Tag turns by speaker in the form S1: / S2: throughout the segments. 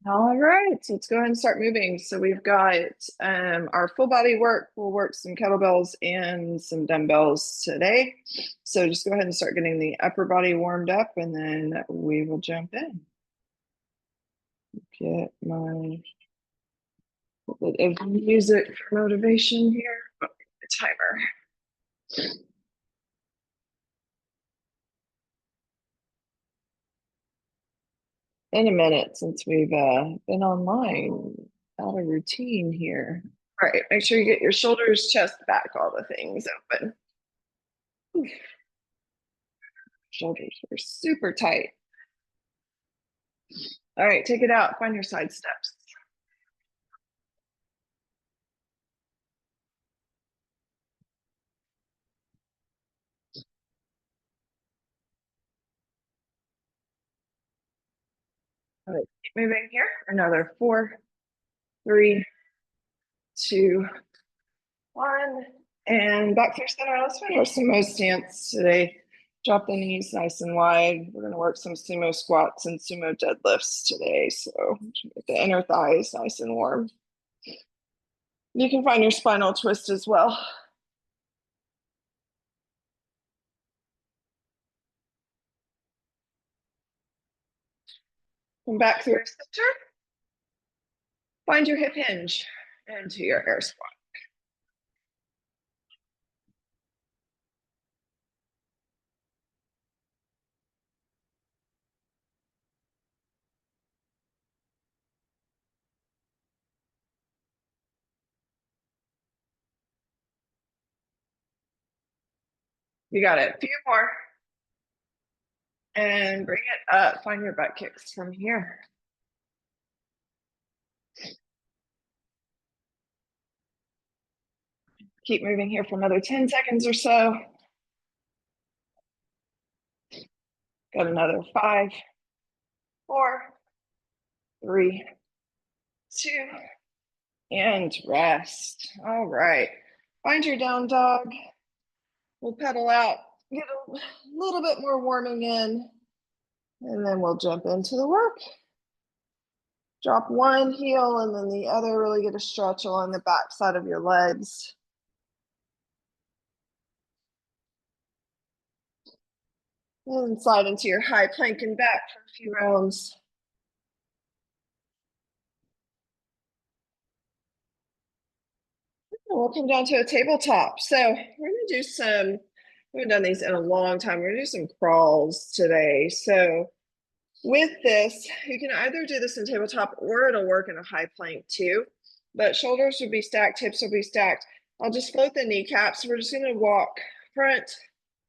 S1: All right, so let's go ahead and start moving. So we've got our full body work. We'll work some kettlebells and some dumbbells today. So just go ahead and start getting the upper body warmed up, and then we will jump in. Get my bit of music for motivation here. Oh, the timer. In a minute since we've been online, out of routine here. All right, make sure you get your shoulders, chest, back, all the things open. Shoulders are super tight. All right, take it out. Find your side steps. All right, keep moving here. Another 4, 3, 2, 1. And back to your center. Let's find our sumo stance today. Drop the knees nice and wide. We're going to work some sumo squats and sumo deadlifts today. So get the inner thighs nice and warm. You can find your spinal twist as well. Come back through your center. Find your hip hinge into your air squat. You got it. A few more. And bring it up. Find your butt kicks from here. Keep moving here for another 10 seconds or so. Got another 5, 4, 3, 2, and rest. All right. Find your down dog. We'll pedal out, get a little bit more warming in, and then we'll jump into the work. Drop one heel and then the other, really get a stretch along the back side of your legs. And slide into your high plank and back for a few rounds. We'll come down to a tabletop. So we're going to do some, we haven't done these in a long time. We're going to do some crawls today. So with this, you can either do this in tabletop or it'll work in a high plank too. But shoulders will be stacked, hips will be stacked. I'll just float the kneecaps. We're just going to walk front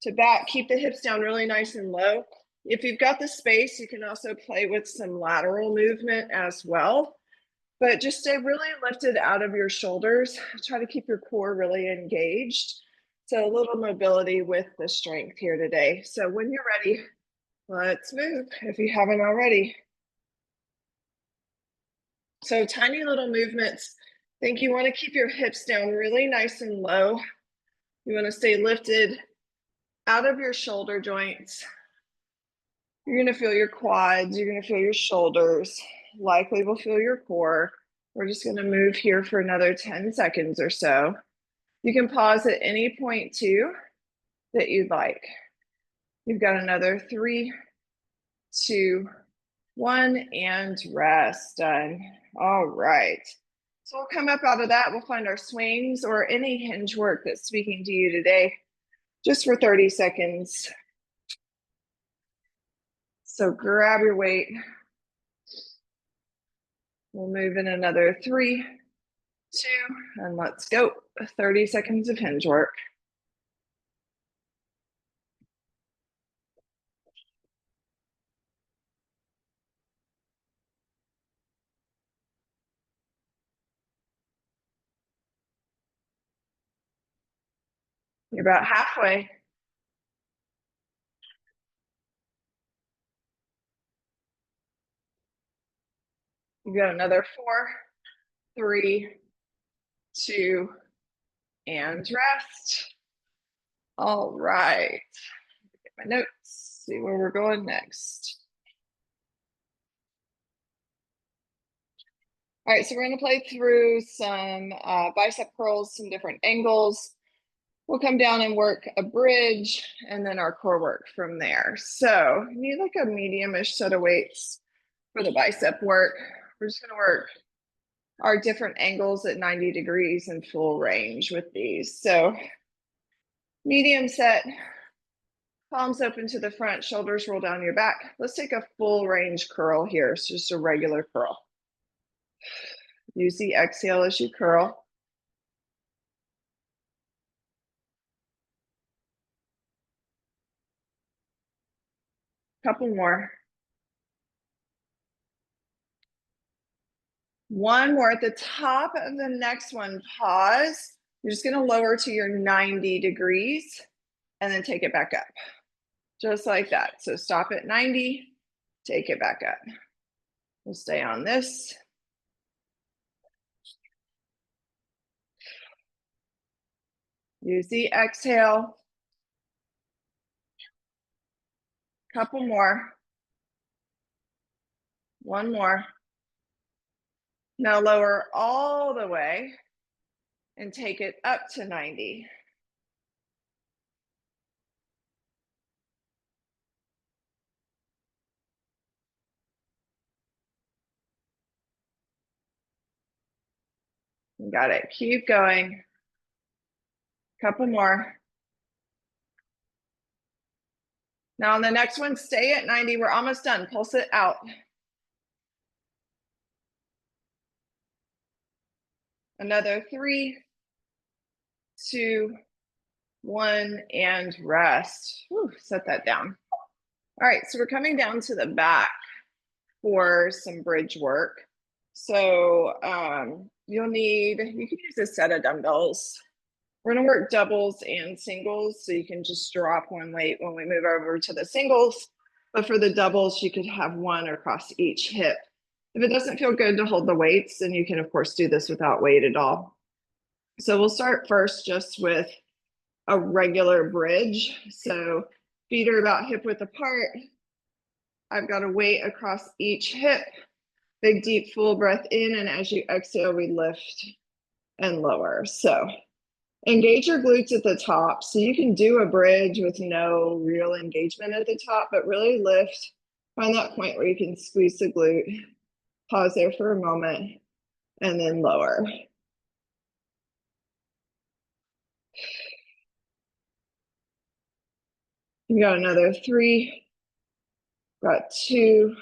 S1: to back, keep the hips down really nice and low. If you've got the space, you can also play with some lateral movement as well. But just stay really lifted out of your shoulders. Try to keep your core really engaged. So a little mobility with the strength here today. So when you're ready, let's move if you haven't already. So tiny little movements. I think you want to keep your hips down really nice and low. You want to stay lifted out of your shoulder joints. You're going to feel your quads. You're going to feel your shoulders. Likely will feel your core. We're just going to move here for another 10 seconds or so. You can pause at any point too that you'd like. You've got another 3, 2, 1, and rest. Done. All right. So we'll come up out of that. We'll find our swings or any hinge work that's speaking to you today, just for 30 seconds. So grab your weight. We'll move in another 3, 2, and let's go. 30 seconds of hinge work. You're about halfway. You've got another 4, 3, 2, and rest. All right. Get my notes, see where we're going next. All right, so we're gonna play through some bicep curls, some different angles. We'll come down and work a bridge and then our core work from there. So you need like a medium-ish set of weights for the bicep work. We're just gonna work our different angles at 90 degrees in full range with these. So medium set, palms open to the front, shoulders roll down your back. Let's take a full range curl here. It's just a regular curl. Use the exhale as you curl. Couple more. One more at the top of the next one, pause. You're just gonna lower to your 90 degrees and then take it back up. Just like that. So stop at 90, take it back up. We'll stay on this. Use the exhale. Couple more. One more. Now lower all the way and take it up to 90. Got it. Keep going. Couple more. Now on the next one, stay at 90. We're almost done. Pulse it out. Another 3, 2, 1, and rest. Whew, set that down. All right, so we're coming down to the back for some bridge work. So you can use a set of dumbbells. We're gonna work doubles and singles, so you can just drop one weight when we move over to the singles. But for the doubles, you could have one across each hip. If it doesn't feel good to hold the weights, then you can of course do this without weight at all. So we'll start first just with a regular bridge. So feet are about hip width apart. I've got a weight across each hip. Big, deep, full breath in, and as you exhale, we lift and lower. So engage your glutes at the top. So you can do a bridge with no real engagement at the top, but really lift. Find that point where you can squeeze the glute. Pause there for a moment, and then lower. You got another 3, got 2,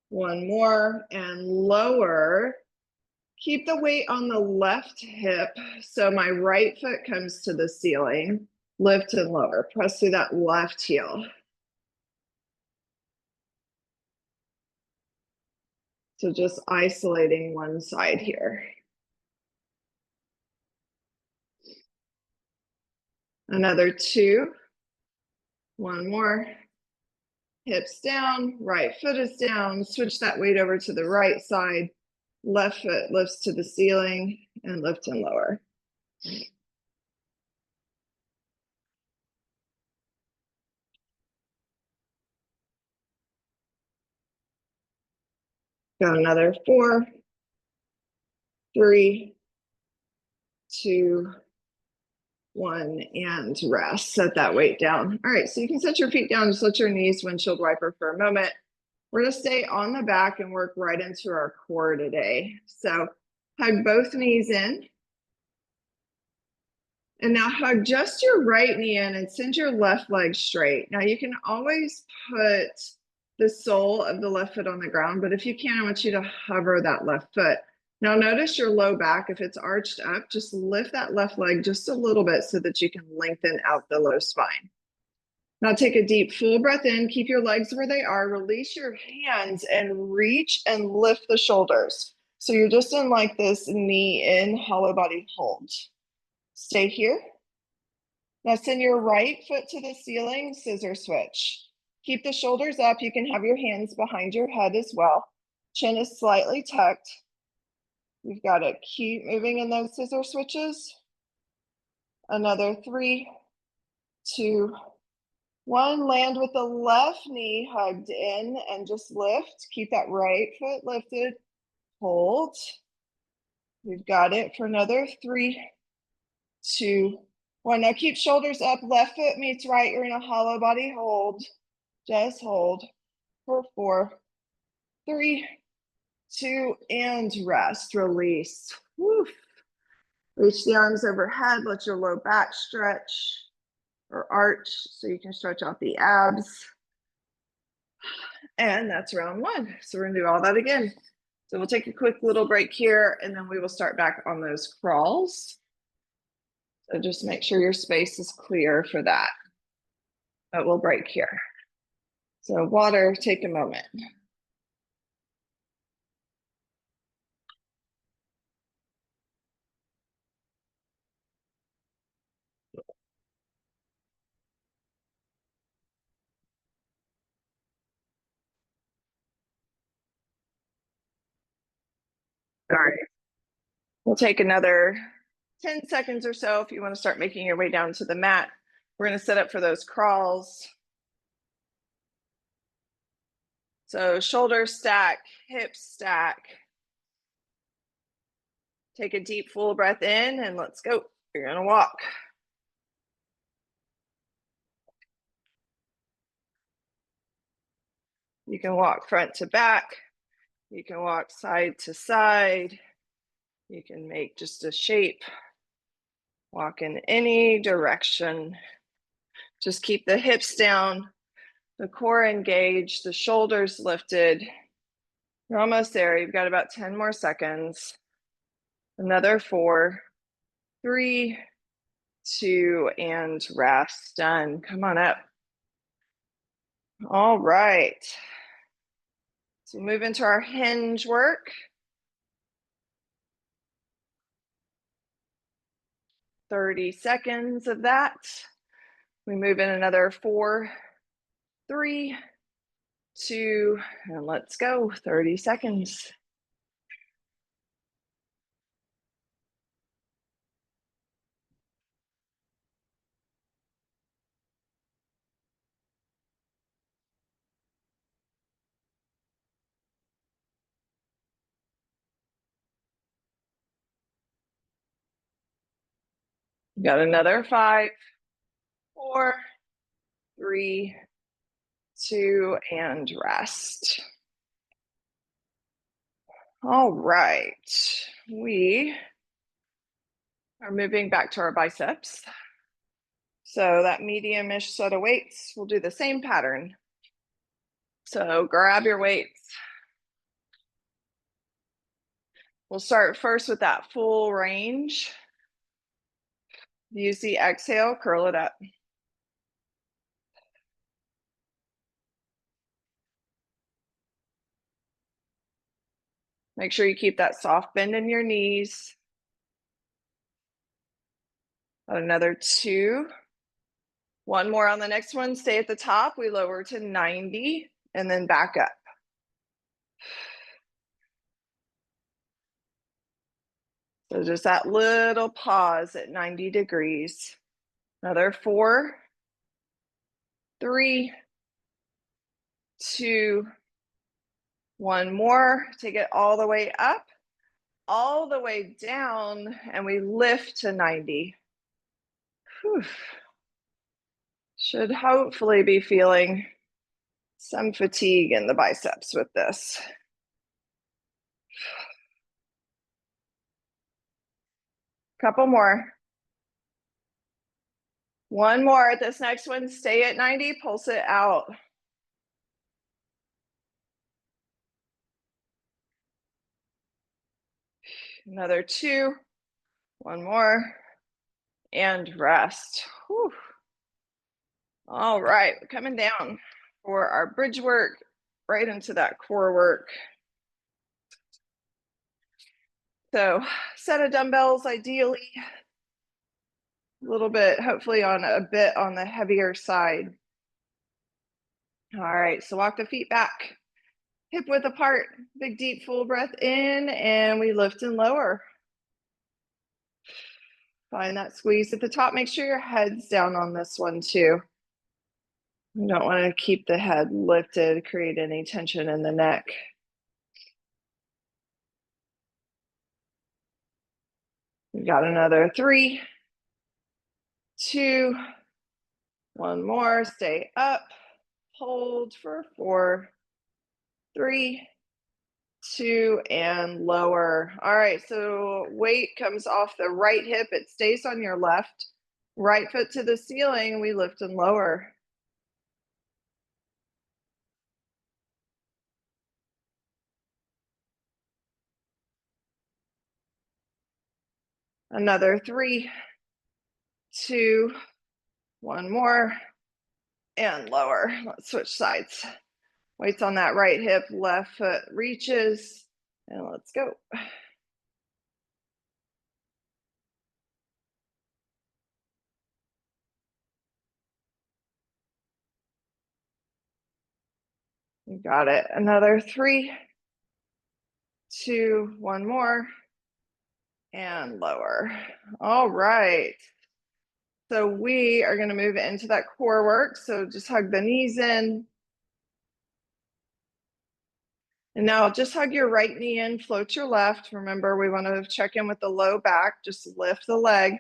S1: one more, and lower. Keep the weight on the left hip, so my right foot comes to the ceiling. Lift and lower, press through that left heel. So just isolating one side here. Another 2, one more. Hips down, right foot is down. Switch that weight over to the right side. Left foot lifts to the ceiling and lift and lower. Got another 4, 3, 2, 1, and rest. Set that weight down. All right, so you can set your feet down, just let your knees windshield wiper for a moment. We're gonna stay on the back and work right into our core today. So hug both knees in. And now hug just your right knee in and send your left leg straight. Now you can always put the sole of the left foot on the ground, but if you can, I want you to hover that left foot. Now notice your low back. If it's arched up, just lift that left leg just a little bit so that you can lengthen out the low spine. Now take a deep, full breath in. Keep your legs where they are. Release your hands and reach and lift the shoulders. So you're just in like this knee in, hollow body hold. Stay here. Now send your right foot to the ceiling, scissor switch. Keep the shoulders up. You can have your hands behind your head as well. Chin is slightly tucked. You've got to keep moving in those scissor switches. Another 3, 2, 1. Land with the left knee hugged in and just lift. Keep that right foot lifted. hold. We've got it for another 3, 2, 1. Now keep shoulders up, left foot meets right. You're in a hollow body hold. Just hold for 4, 3, 2, and rest, release. Woof. Reach the arms overhead, let your low back stretch or arch so you can stretch out the abs. And that's round 1. So we're gonna do all that again. So we'll take a quick little break here and then we will start back on those crawls. So just make sure your space is clear for that. But we'll break here. So water, take a moment. All right. We'll take another 10 seconds or so if you want to start making your way down to the mat. We're going to set up for those crawls. So shoulders stack, hips stack. Take a deep, full breath in and let's go. You're going to walk. You can walk front to back. You can walk side to side. You can make just a shape. Walk in any direction. Just keep the hips down, the core engaged, the shoulders lifted. You're almost there. You've got about 10 more seconds. Another 4, 3, 2, and rest. Done. Come on up. All right. So move into our hinge work. 30 seconds of that. We move in another 4, 3, 2, and let's go. 30 seconds. Got another 5, 4, 3, 2, and rest. All right. We are moving back to our biceps. So that medium-ish set of weights, we'll do the same pattern. So grab your weights. We'll start first with that full range. Use the exhale, curl it up. Make sure you keep that soft bend in your knees. Another 2. One more on the next one. Stay at the top. We lower to 90 and then back up. So just that little pause at 90 degrees. Another 4, 3, 2, 1 more. Take it all the way up, all the way down, and we lift to 90. Whew. Should hopefully be feeling some fatigue in the biceps with this. Couple more. One more at this next one. Stay at 90, pulse it out. Another 2. One more. And rest. Whew. All right, we're coming down for our bridge work, right into that core work. So set of dumbbells, ideally a little bit, hopefully on a bit on the heavier side. All right, so walk the feet back, hip width apart, big deep full breath in, and we lift and lower. Find that squeeze at the top. Make sure your head's down on this one too. You don't want to keep the head lifted, create any tension in the neck. Got another 3, 2, one more, stay up, hold for 4, 3, 2, and lower. All right, so weight comes off the right hip, it stays on your left, right foot to the ceiling, we lift and lower. Another 3, 2, one more, and lower. Let's switch sides. Weight's on that right hip, left foot reaches, and let's go. You got it. Another 3, 2, one more, and lower. All right. So we are going to move into that core work. So just hug the knees in. And now just hug your right knee in, float your left. Remember, we want to check in with the low back. Just lift the leg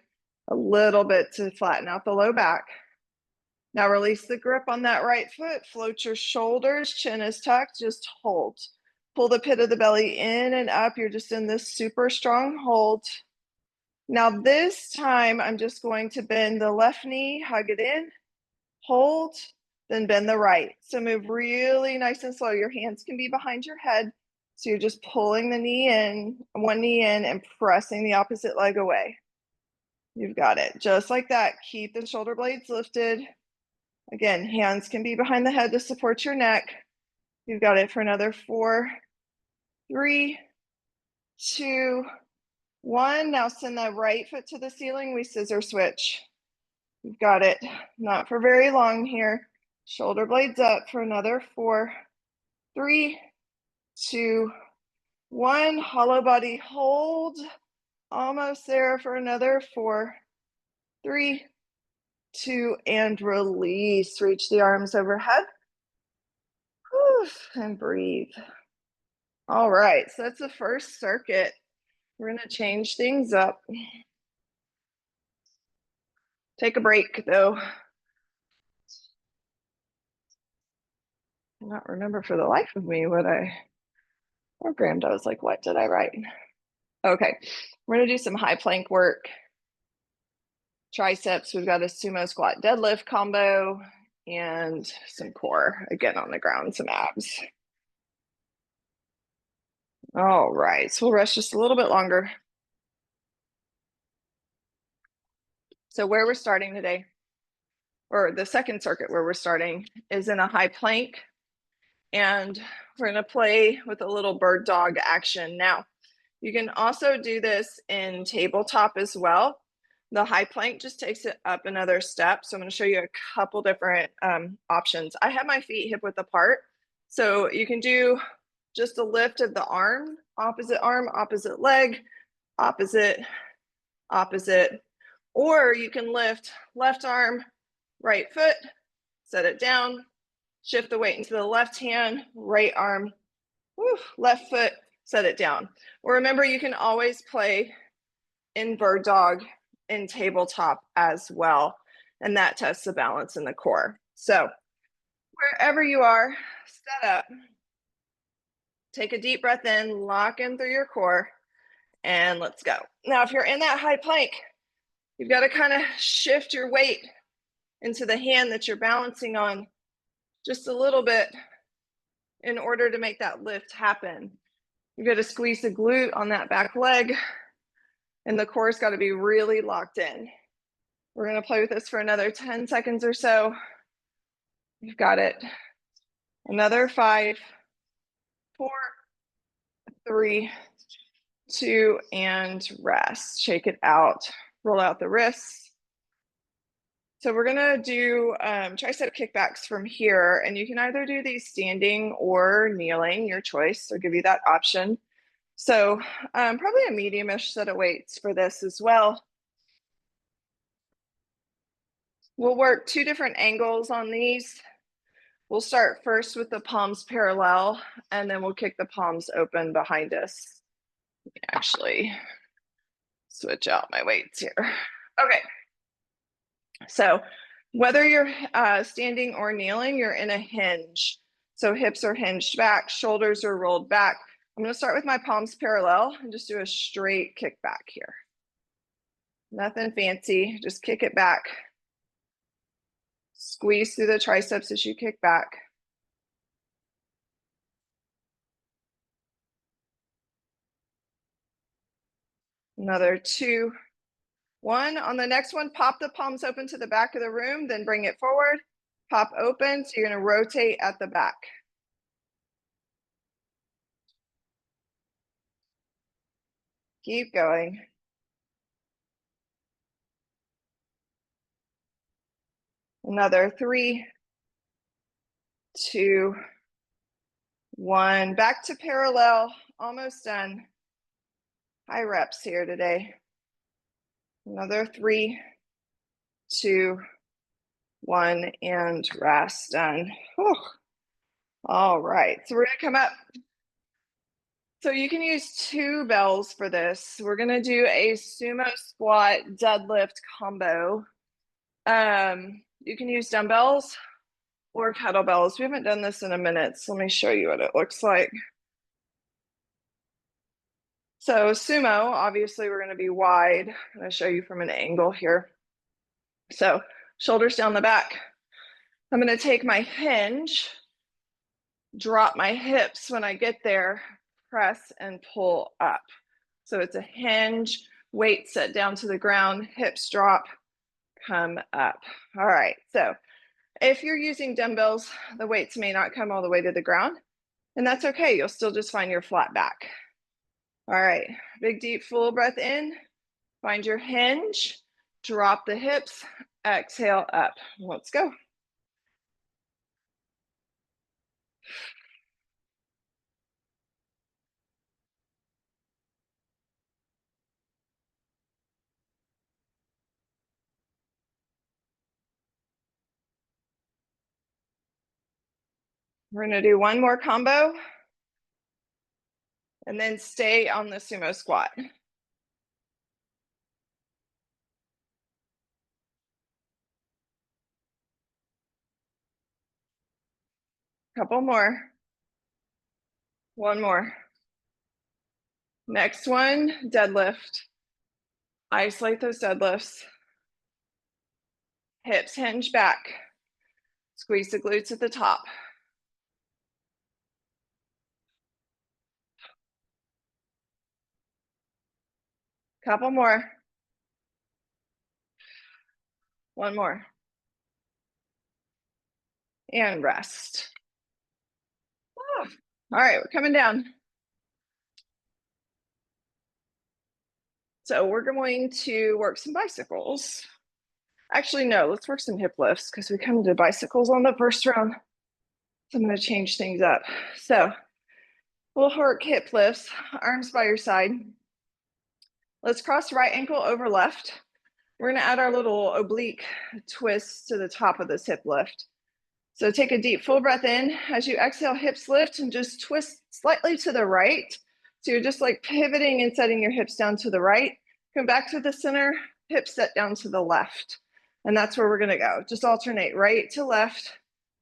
S1: a little bit to flatten out the low back. Now release the grip on that right foot, float your shoulders, chin is tucked, just hold. Pull the pit of the belly in and up. You're just in this super strong hold. Now this time, I'm just going to bend the left knee, hug it in, hold, then bend the right. So move really nice and slow. Your hands can be behind your head. So you're just pulling the knee in, one knee in, and pressing the opposite leg away. You've got it. Just like that. Keep the shoulder blades lifted. Again, hands can be behind the head to support your neck. You've got it for another 4, 3, 2, 1. Now send that right foot to the ceiling. We scissor switch. You've got it. Not for very long here. Shoulder blades up for another 4, 3, 2, 1. Hollow body hold. Almost there for another 4, 3, 2, and release. Reach the arms overhead. And breathe. All right, so that's the first circuit. We're going to change things up. Take a break though. I cannot remember for the life of me what I programmed. I was like, what did I write? Okay, we're going to do some high plank work. Triceps, we've got a sumo squat deadlift combo and some core, again on the ground, some abs. All right, so we'll rest just a little bit longer. So where we're starting today, or the second circuit where we're starting, is in a high plank. And we're going to play with a little bird dog action. Now, you can also do this in tabletop as well. The high plank just takes it up another step. So I'm going to show you a couple different options. I have my feet hip width apart. So you can do just a lift of the arm, opposite leg, opposite, opposite. Or you can lift left arm, right foot, set it down, shift the weight into the left hand, right arm, left foot, set it down. Or remember, you can always play in bird dog in tabletop as well. And that tests the balance in the core. So wherever you are, set up. Take a deep breath in, lock in through your core, and let's go. Now, if you're in that high plank, you've got to kind of shift your weight into the hand that you're balancing on just a little bit in order to make that lift happen. You've got to squeeze the glute on that back leg, and the core's got to be really locked in. We're going to play with this for another 10 seconds or so. You've got it. Another 5, 4, 3, 2, and rest. Shake it out. Roll out the wrists. So we're going to do tricep kickbacks from here, and you can either do these standing or kneeling, your choice. I'll give you that option. So probably a medium-ish set of weights for this as well. We'll work 2 different angles on these. We'll start first with the palms parallel, and then we'll kick the palms open behind us. Actually Switch out my weights here. Okay. So whether you're standing or kneeling, you're in a hinge. So hips are hinged back, shoulders are rolled back. I'm going to start with my palms parallel and just do a straight kick back here. Nothing fancy, just kick it back. Squeeze through the triceps as you kick back. Another 2, 1. On the next one, pop the palms open to the back of the room, then bring it forward. Pop open, so you're going to rotate at the back. Keep going. Another 3, 2, 1. Back to parallel, almost done. High reps here today. Another 3, 2, 1, and rest, done. Whew. All right, so we're gonna come up. So you can use 2 bells for this. We're gonna do a sumo squat deadlift combo. You can use dumbbells or kettlebells. We haven't done this in a minute, so let me show you what it looks like. So sumo, obviously we're gonna be wide. I'm gonna show you from an angle here. So shoulders down the back. I'm gonna take my hinge, drop my hips when I get there, press and pull up. So it's a hinge, weight set down to the ground, hips drop, come up. All right, so if you're using dumbbells, the weights may not come all the way to the ground, and that's okay. You'll still just find your flat back. All right, big deep full breath in, find your hinge, drop the hips, exhale up. Let's go. We're gonna do one more combo and then stay on the sumo squat. Couple more. One more. Next one, deadlift. Isolate those deadlifts. Hips hinge back. Squeeze the glutes at the top. Couple more. One more. And rest. Oh. All right, we're coming down. So we're going to work some bicycles. Actually, no, let's work some hip lifts because we come to bicycles on the first round. So I'm going to change things up. So we'll work hip lifts, arms by your side. Let's cross right ankle over left. We're going to add our little oblique twist to the top of this hip lift. So take a deep full breath in. As you exhale, hips lift and just twist slightly to the right. So you're just like pivoting and setting your hips down to the right. Come back to the center, hips set down to the left. And that's where we're going to go. Just alternate right to left.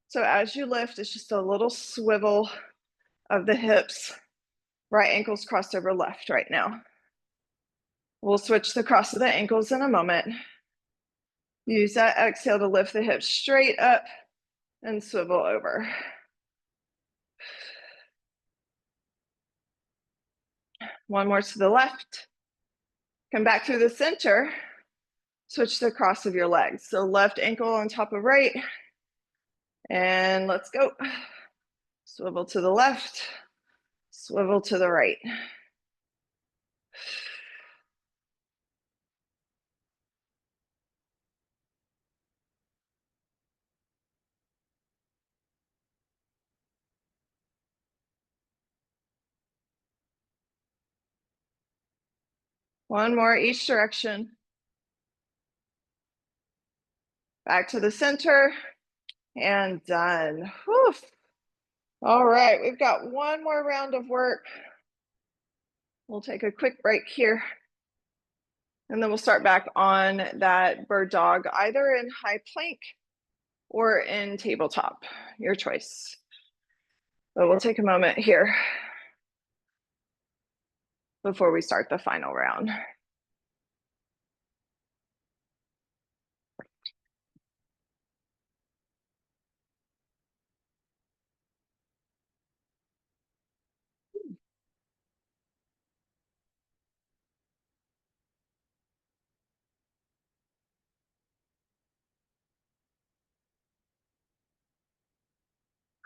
S1: So as you lift, it's just a little swivel of the hips. Right ankle's crossed over left right now. We'll switch the cross of the ankles in a moment. Use that exhale to lift the hips straight up and swivel over. One more to the left. Come back through the center. Switch the cross of your legs. So left ankle on top of right. And let's go. Swivel to the left. Swivel to the right. One more each direction. Back to the center and done. Whew. All right, we've got one more round of work. We'll take a quick break here. And then we'll start back on that bird dog, either in high plank or in tabletop, your choice. But we'll take a moment here before we start the final round.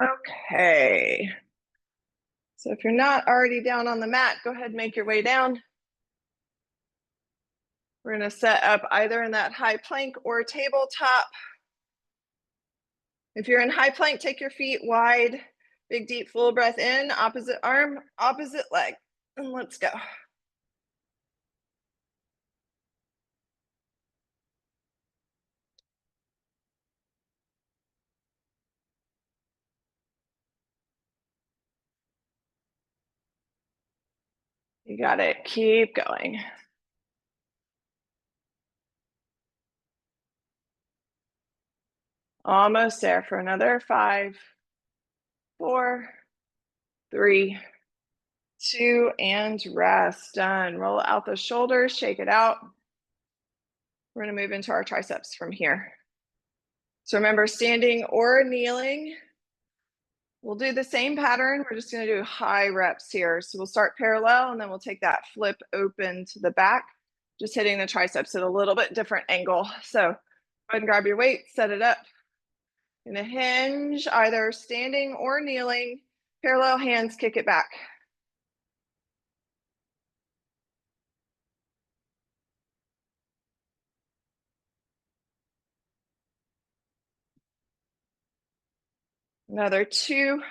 S1: Okay. So if you're not already down on the mat, go ahead and make your way down. We're going to set up either in that high plank or tabletop. If you're in high plank, take your feet wide, big deep full breath in, opposite arm, opposite leg, and let's go. You got it. Keep going. Almost there for another 5, 4, 3, 2, and rest. Done. Roll out the shoulders, shake it out. We're going to move into our triceps from here. So remember, standing or kneeling. We'll do the same pattern. We're just going to do high reps here. So we'll start parallel, and then we'll take that flip open to the back, just hitting the triceps at a little bit different angle. So go ahead and grab your weight, set it up. Going to hinge, either standing or kneeling. Parallel hands, kick it back. Another 2.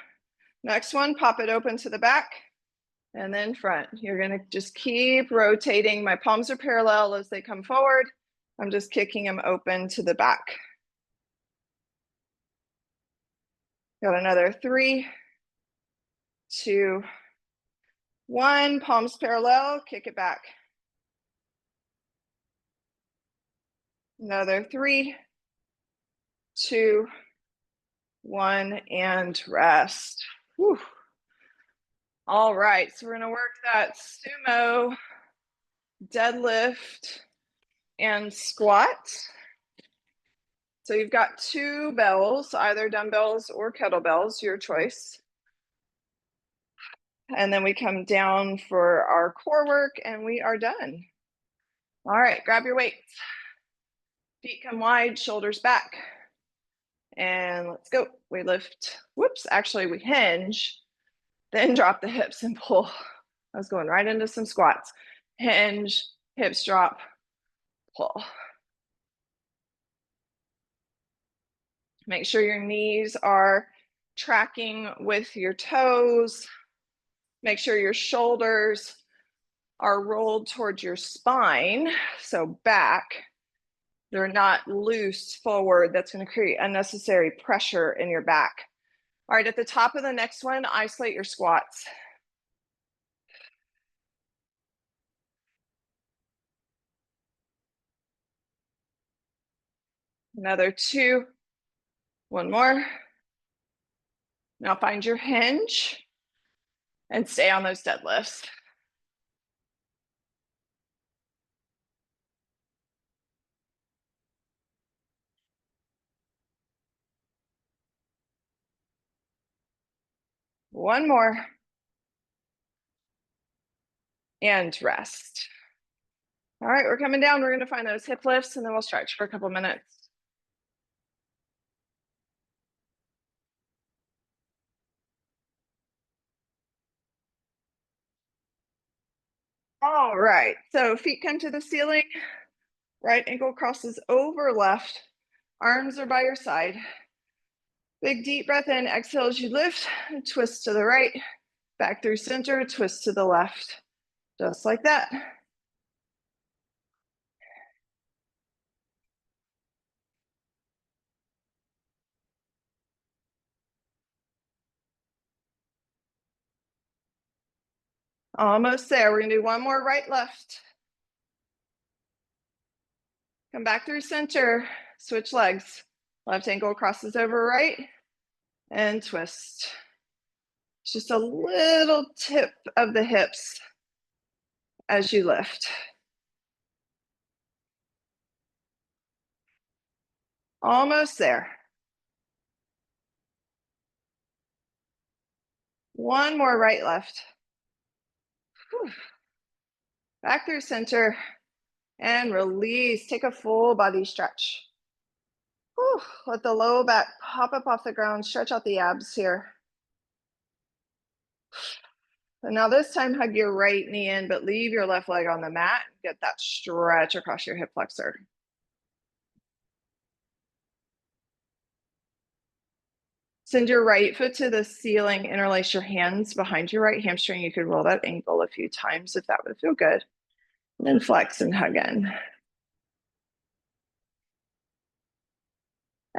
S1: Next one, pop it open to the back and then front. You're going to just keep rotating. My palms are parallel as they come forward. I'm just kicking them open to the back. Got another 3, 2, 1. Palms parallel, kick it back. Another 3, 2, 1, and rest. Whew. All right, so we're going to work that sumo deadlift and squat. So you've got 2 bells, either dumbbells or kettlebells, your choice. And then we come down for our core work and we are done. All right, grab your weights. Feet come wide, shoulders back. And let's go. We lift, whoops, actually we hinge, then drop the hips and pull. I was going right into some squats. Hinge, hips drop, pull. Make sure your knees are tracking with your toes. Make sure your shoulders are rolled towards your spine, so back. They're not loose forward. That's going to create unnecessary pressure in your back. All right, at the top of the next one, isolate your squats. Another 2. One more. Now find your hinge and stay on those deadlifts. One more. And rest. All right, we're coming down. We're going to find those hip lifts and then we'll stretch for a couple minutes. All right, so feet come to the ceiling. Right ankle crosses over left. Arms are by your side. Big deep breath in. Exhale as you lift. Twist to the right. Back through center. Twist to the left. Just like that. Almost there. We're going to do one more right, left. Come back through center, switch legs. Left ankle crosses over right and twist. Just a little tip of the hips as you lift. Almost there. One more right, left. Whew. Back through center and release. Take a full body stretch. Whew. Let the low back pop up off the ground. Stretch out the abs here. And now this time, hug your right knee in, but leave your left leg on the mat. Get that stretch across your hip flexor. Send your right foot to the ceiling, interlace your hands behind your right hamstring. You could roll that ankle a few times if that would feel good. And then flex and hug in.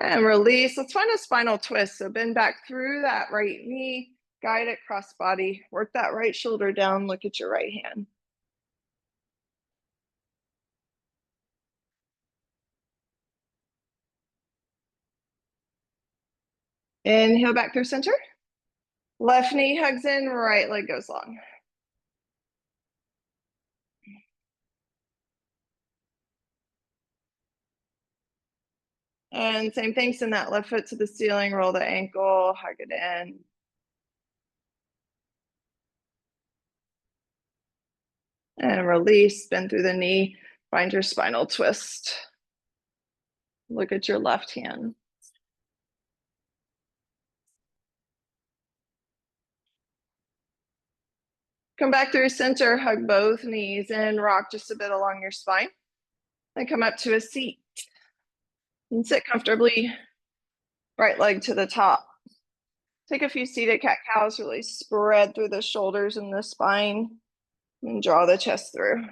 S1: And release. Let's find a spinal twist. So bend back through that right knee, guide it cross body, work that right shoulder down, look at your right hand. Inhale back through center. Left knee hugs in, right leg goes long. And same thing, send that left foot to the ceiling, roll the ankle, hug it in. And release, bend through the knee, find your spinal twist. Look at your left hand. Come back through center, hug both knees in, rock just a bit along your spine. Then come up to a seat and sit comfortably, right leg to the top. Take a few seated cat-cows, really spread through the shoulders and the spine, and draw the chest through.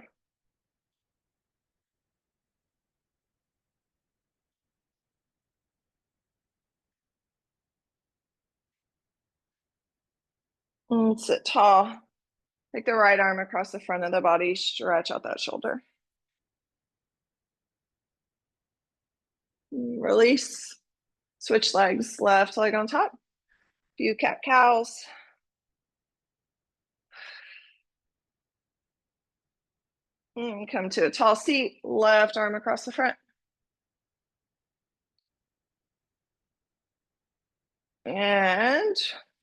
S1: And sit tall. Take the right arm across the front of the body, stretch out that shoulder. Release. Switch legs, left leg on top. Few cat-cows. And come to a tall seat, left arm across the front. And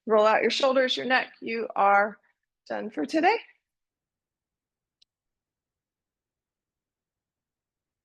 S1: roll out your shoulders, your neck. You are done for today.